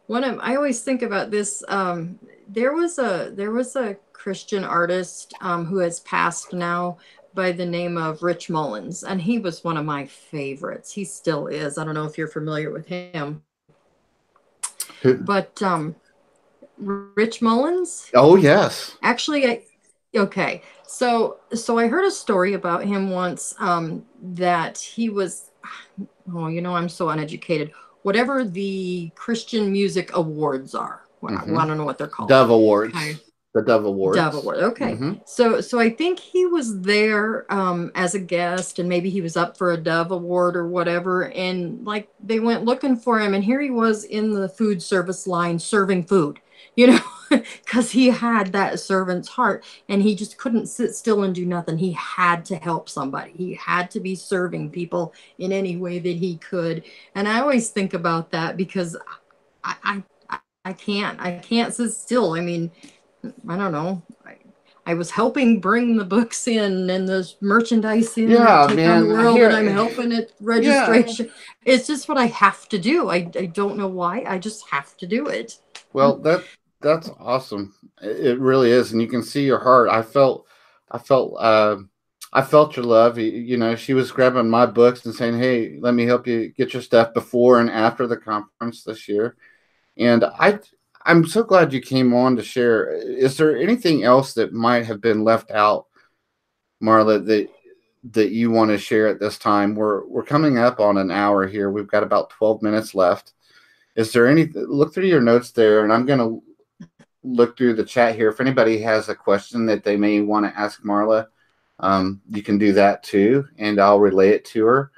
I always think about this. There was a Christian artist who has passed now by the name of Rich Mullins, and he was one of my favorites. He still is. I don't know if you're familiar with him, Who- but Rich Mullins. Oh, yes. Actually, okay. So I heard a story about him once that he was. Oh, I'm so uneducated. Whatever the Christian music awards are, well, Hmm. I don't know what they're called. Dove Awards. Okay. The Dove Dove Awards. Award. Okay. Hmm. So I think he was there as a guest, and maybe he was up for a Dove Award or whatever, and like they went looking for him, and here he was in the food service line serving food, you know, because he had that servant's heart, and he just couldn't sit still and do nothing. He had to help somebody. He had to be serving people in any way that he could. And I always think about that because I can't sit still. I mean, I don't know. I was helping bring the books in and the merchandise in at Yeah, Take on the man. World, and I'm Here, helping at yeah. registration. It's just what I have to do. I don't know why. I just have to do it. Well, that's awesome. It really is, and you can see your heart. I felt, I felt your love. You know, she was grabbing my books and saying, "Hey, let me help you get your stuff before and after the conference this year." And I'm so glad you came on to share. Is there anything else that might have been left out, Marla, that you want to share at this time? We're coming up on an hour here. We've got about 12 minutes left. Is there any look through your notes there, and I'm going to look through the chat here. If anybody has a question that they may want to ask Marla, you can do that too, and I'll relay it to her.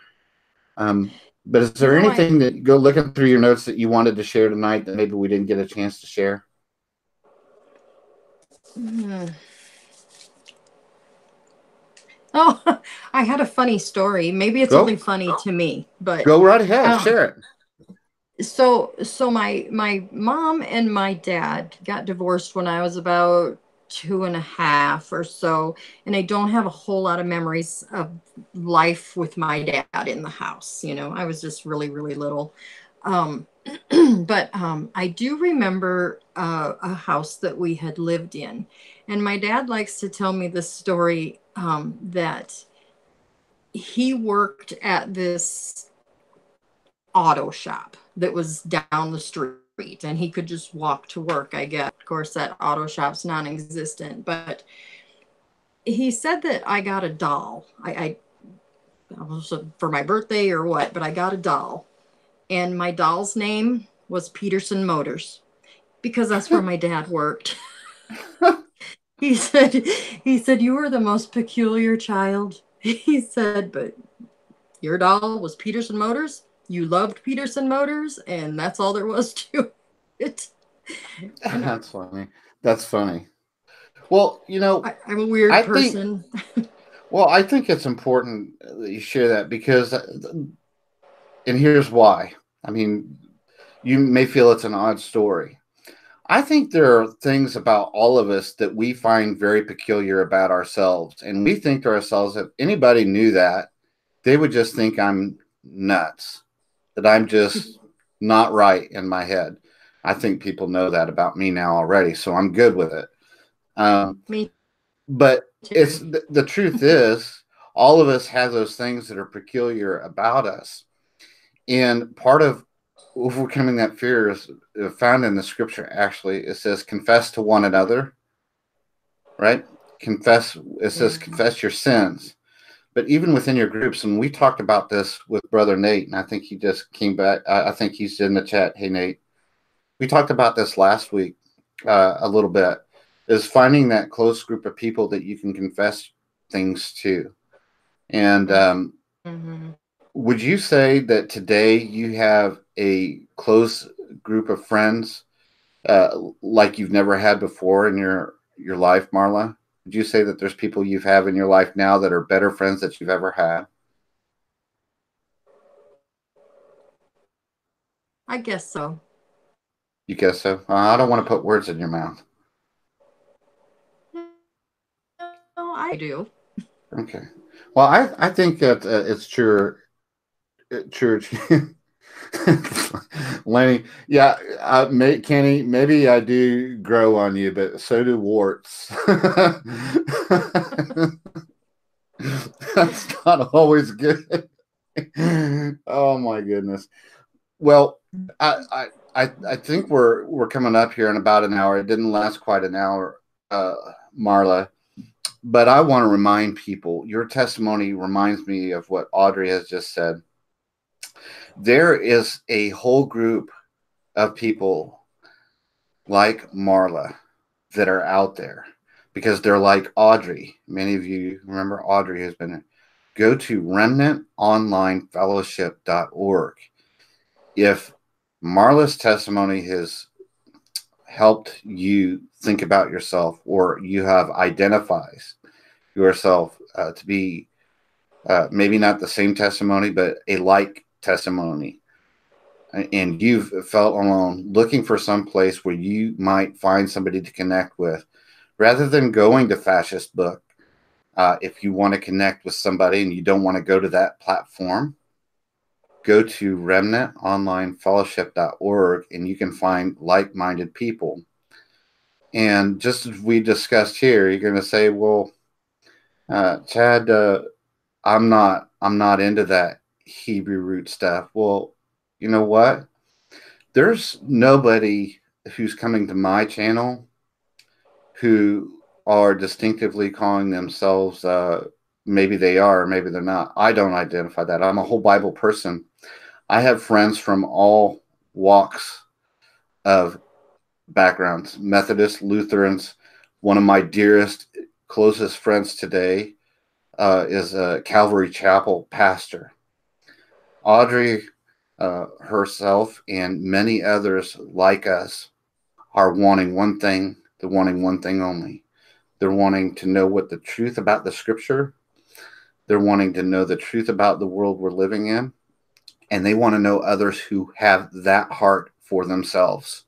But is You there know, I anything that go looking through your notes that you wanted to share tonight that maybe we didn't get a chance to share? hmm. Oh, I had a funny story. Maybe it's only Go funny to me, but go right ahead, um, share it. so my mom and my dad got divorced when I was about 2.5 or so, and I don't have a whole lot of memories of life with my dad in the house. I was just really, really little. um but I do remember a house that we had lived in, and my dad likes to tell me this story, that he worked at this auto shop that was down the street, and he could just walk to work, I guess. Of course, that auto shop's non-existent, but he said that I got a doll. I was for my birthday or what, but I got a doll, and my doll's name was Peterson Motors, because that's where my dad worked. he said he said, "You were the most peculiar child." He said, "But your doll was Peterson Motors. You loved Peterson Motors, and that's all there was to it." And That's funny. That's funny. Well, I'm a weird I think person. I think it's important that you share that because, and here's why. I mean, you may feel it's an odd story. I think there are things about all of us that we find very peculiar about ourselves. And we think to ourselves, if anybody knew that, they would just think I'm nuts, that I'm just not right in my head. I think people know that about me now already, so I'm good with it. Um, Me but too. the truth is, all of us have those things that are peculiar about us. And part of overcoming that fear is found in the scripture. Actually, it says, confess to one another, right? Confess, it says, Yeah. confess your sins. But even within your groups, and we talked about this with Brother Nate, and I think he just came back. I think he's in the chat. Hey, Nate. We talked about this last week a little bit, is finding that close group of people that you can confess things to. And would you say that today you have a close group of friends like you've never had before in your life, Marla? Would you say that there's people you have in your life now that are better friends that you've ever had? I guess so. You guess so? I don't want to put words in your mouth. No, I do. Okay. Well, I think that it's true. True. Lenny, yeah, Kenny, maybe I do grow on you, but so do warts. That's not always good. Oh my goodness. Well, I think we're coming up here in about an hour. It didn't last quite an hour, Marla. But I want to remind people, your testimony reminds me of what Audrey has just said. There is a whole group of people like Marla that are out there because they're like Audrey. Many of you remember Audrey has been. Go to remnantonlinefellowship.org. If Marla's testimony has helped you think about yourself, or you have identifies yourself to be maybe not the same testimony, but a like testimony, and you've felt alone, looking for some place where you might find somebody to connect with, rather than going to Fascist Book, if you want to connect with somebody and you don't want to go to that platform, go to remnantonlinefellowship.org and you can find like-minded people. And just as we discussed here, you're going to say, well, Chad, I'm not into that Hebrew root stuff. Well, you know what? There's nobody who's coming to my channel who are distinctively calling themselves, maybe they are, maybe they're not. I don't identify that. I'm a whole Bible person. I have friends from all walks of backgrounds, Methodists, Lutherans. One of my dearest, closest friends today is a Calvary Chapel pastor. Audrey herself and many others like us are wanting one thing. They're wanting one thing only. They're wanting to know what the truth about the scripture. They're wanting to know the truth about the world we're living in. And they want to know others who have that heart for themselves.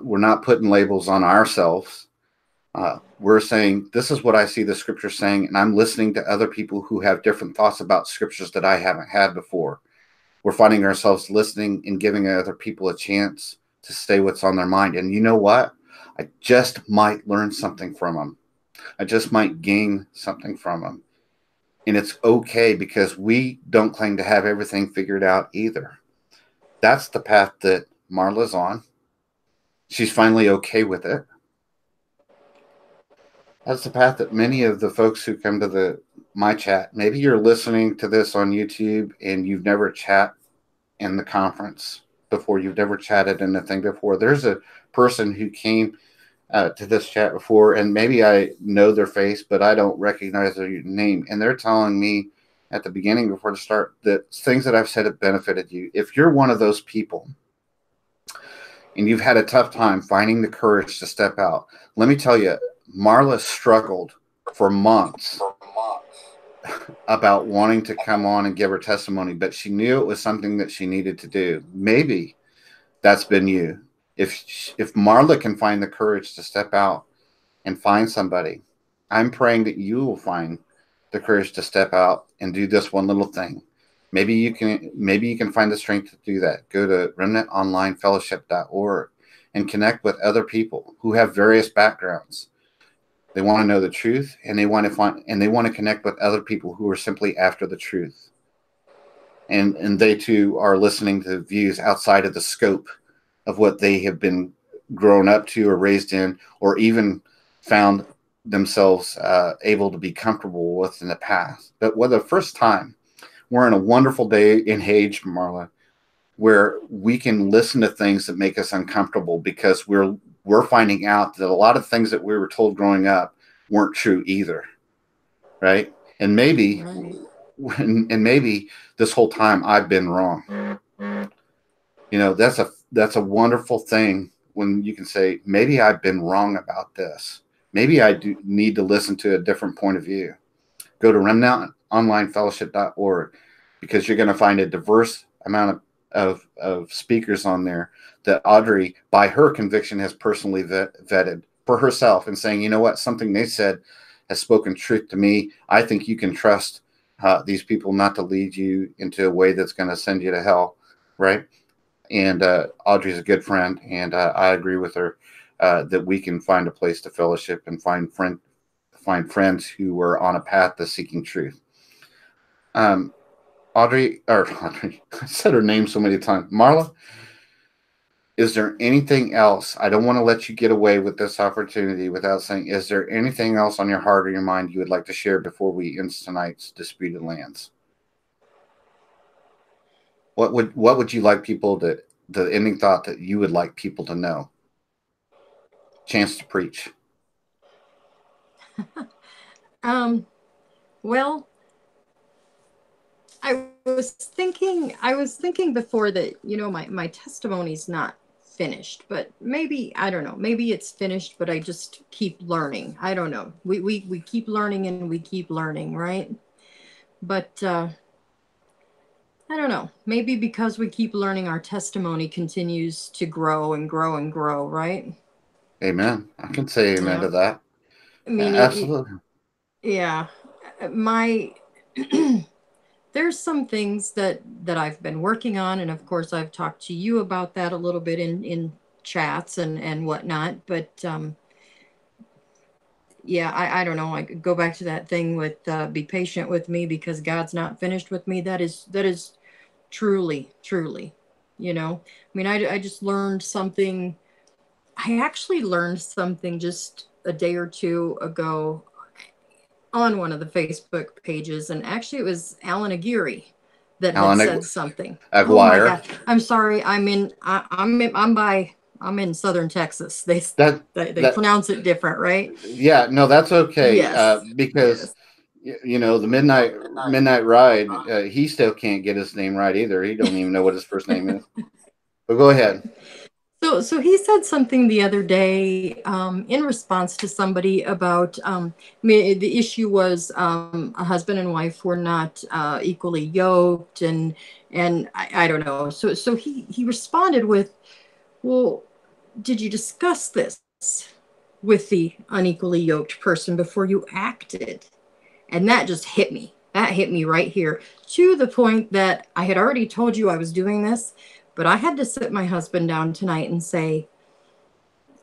We're not putting labels on ourselves. We're saying, this is what I see the scripture saying, and I'm listening to other people who have different thoughts about scriptures that I haven't had before. We're finding ourselves listening and giving other people a chance to say what's on their mind. And you know what? I just might learn something from them. I just might gain something from them. And it's okay, because we don't claim to have everything figured out either. That's the path that Marla's on. She's finally okay with it. That's the path that many of the folks who come to my chat, maybe you're listening to this on YouTube and you've never chat in the conference before, you've never chatted in the thing before. There's a person who came to this chat before, and maybe I know their face, but I don't recognize their name. And they're telling me at the beginning, before the start, that things that I've said have benefited you. If you're one of those people and you've had a tough time finding the courage to step out, let me tell you, Marla struggled for months about wanting to come on and give her testimony, but she knew it was something that she needed to do. Maybe that's been you. If Marla can find the courage to step out and find somebody, I'm praying that you will find the courage to step out and do this one little thing. Maybe you can find the strength to do that. Go to remnantonlinefellowship.org and connect with other people who have various backgrounds. They want to know the truth, and they want to connect with other people who are simply after the truth. And they too are listening to views outside of the scope of what they have been grown up to or raised in, or even found themselves able to be comfortable with in the past. But for the first time, we're in a wonderful day and age, Marla, where we can listen to things that make us uncomfortable because we're finding out that a lot of things that we were told growing up weren't true either, right? And maybe Right. and maybe this whole time I've been wrong. That's a wonderful thing when you can say maybe I've been wrong about this. Maybe I do need to listen to a different point of view. Go to remnantonlinefellowship.org because you're going to find a diverse amount of speakers on there that Audrey, by her conviction, has personally vetted for herself and saying, you know what, something they said has spoken truth to me. I think you can trust these people not to lead you into a way that's going to send you to hell, right? And Audrey's a good friend, and I agree with her that we can find a place to fellowship and find friends who are on a path to seeking truth. Audrey, I said her name so many times. Marla, is there anything else? I don't want to let you get away with this opportunity without saying, is there anything else on your heart or your mind you would like to share before we end tonight's Disputed Lands? What would you like people to, the ending thought that you would like people to know? Chance to preach. Um, well, I was thinking before that, my testimony's not finished, but maybe, I don't know, maybe it's finished, but I just keep learning. I don't know. We keep learning and we keep learning, right? But I don't know. Maybe because we keep learning, our testimony continues to grow and grow and grow, right? Amen. I can say amen Yeah. to that. I mean, Absolutely. yeah. My there's some things that I've been working on, and of course I've talked to you about that a little bit in chats and whatnot. But yeah, I don't know. I could go back to that thing with be patient with me because God's not finished with me. That is truly, truly, I mean, I just learned something. I actually learned something just a day or two ago on one of the Facebook pages, and actually it was Alan Aguirre that had Alan said something. Oh my Aguirre. God! I'm sorry. I'm in southern Texas. They That they that pronounce it different, right? Yeah, no, that's okay. Yes, Because yes. the midnight ride, he still can't get his name right either. He don't even know what his first name is. But go ahead. So he said something the other day in response to somebody about the issue was a husband and wife were not equally yoked, and I don't know. So he responded with, "Well, did you discuss this with the unequally yoked person before you acted?" And that just hit me. That hit me right here to the point that I had already told you I was doing this, but I had to sit my husband down tonight and say,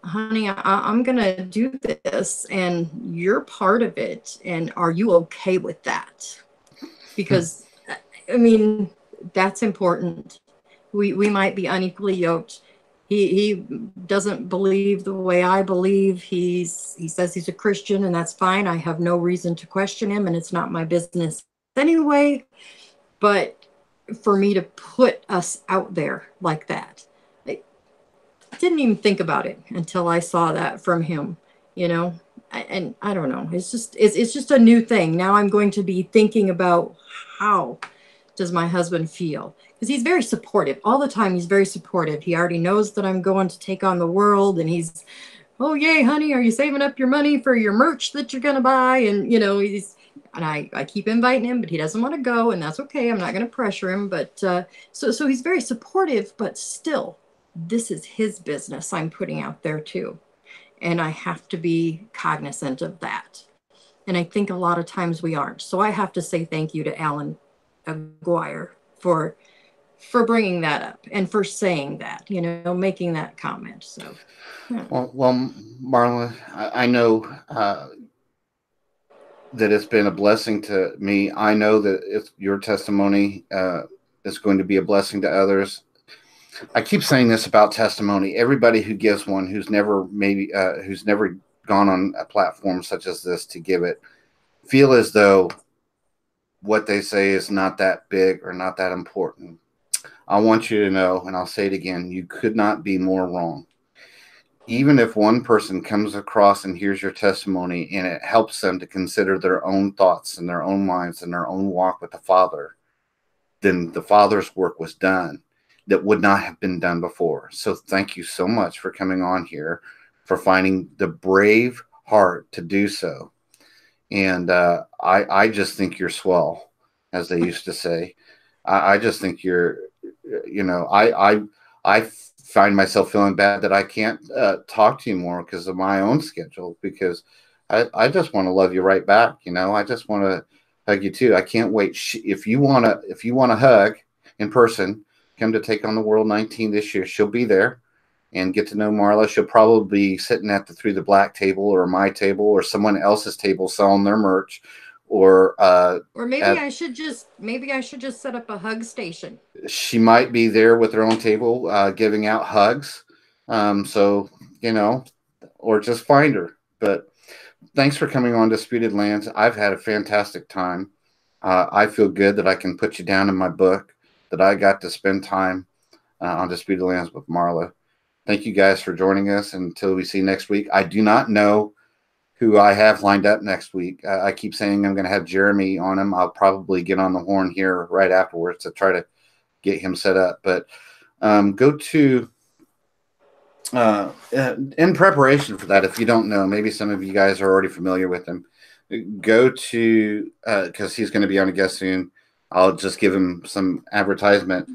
honey, I'm going to do this and you're part of it. And are you okay with that? Because, I mean, that's important. We might be unequally yoked. He doesn't believe the way I believe. He says he's a Christian, and that's fine. I have no reason to question him, and it's not my business anyway. But for me to put us out there like that, I didn't even think about it until I saw that from him. You know, and I don't know. It's just a new thing. Now I'm going to be thinking about how does my husband feel? Because he's very supportive all the time. He's very supportive. He already knows that I'm going to take on the world, and he's, oh yay, honey, are you saving up your money for your merch that you're gonna buy? And and I keep inviting him, but he doesn't want to go, and that's okay. I'm not going to pressure him, but so he's very supportive, but still, this is his business I'm putting out there too, and I have to be cognizant of that. And I think a lot of times we aren't. So I have to say thank you to Alan Aguirre for bringing that up and for saying that, making that comment. So, yeah. Well, Marla, I know that it's been a blessing to me. I know that it's your testimony is going to be a blessing to others. I keep saying this about testimony. Everybody who gives one, who's never gone on a platform such as this to give it, feel as though what they say is not that big or not that important. I want you to know, and I'll say it again, you could not be more wrong. Even if one person comes across and hears your testimony and it helps them to consider their own thoughts and their own minds and their own walk with the Father, then the Father's work was done that would not have been done before. So thank you so much for coming on here, for finding the brave heart to do so. And I just think you're swell, as they used to say. I just think you're, you know, I find myself feeling bad that I can't talk to you more because of my own schedule, because I just want to love you right back. You know, I just want to hug you too. I can't wait. If you want to hug in person, come to Take on the World 19 this year. She'll be there, and get to know Marla. She'll probably be sitting at the Through the Black table, or my table, or someone else's table selling their merch, or maybe I should just set up a hug station. she might be there with her own table giving out hugs. So, you know, or just find her. But thanks for coming on Disputed Lands. I've had a fantastic time. I feel good that I can put you down in my book, that I got to spend time on Disputed Lands with Marla. Thank you guys for joining us. Until we see next week. I do not know who I have lined up next week. I keep saying I'm going to have Jeremy on him. I'll probably get on the horn here right afterwards to try to get him set up. But go to, in preparation for that, if you don't know, maybe some of you guys are already familiar with him, go to, because he's going to be on a guest soon. I'll just give him some advertisement.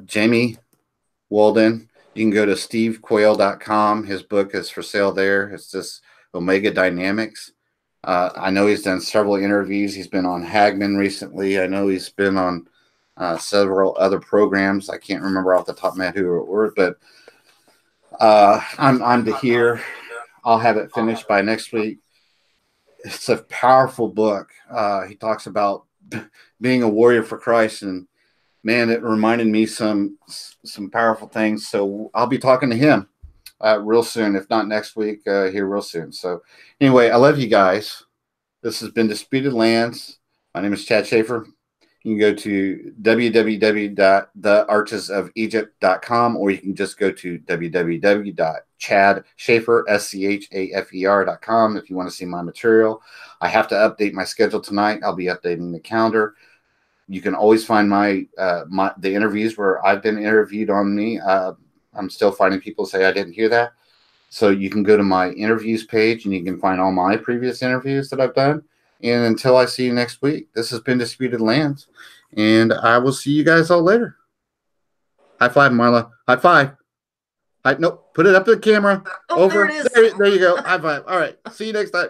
Jamie Walden. You can go to stevequayle.com. His book is for sale there. It's this Omega Dynamics. I know he's done several interviews. He's been on Hagman recently. I know he's been on several other programs. I can't remember off the top of my head who it were, but I'm to hear. I'll have it finished by next week. It's a powerful book. He talks about being a warrior for Christ, and man, it reminded me some powerful things. So I'll be talking to him real soon, if not next week, here real soon. So anyway, I love you guys. This has been Disputed Lands. My name is Chad Schaefer. You can go to www.thearchesofegypt.com, or you can just go to www.chadschaefer.com if you want to see my material. I have to update my schedule tonight. I'll be updating the calendar. You can always find the interviews where I've been interviewed on me. I'm still finding people say I didn't hear that. So you can go to my interviews page and you can find all my previous interviews that I've done. And until I see you next week, this has been Disputed Lands, and I will see you guys all later. High five, Marla. High five. Nope. Put it up to the camera. Oh, Over. there it is. There you go. High five. All right. See you next time.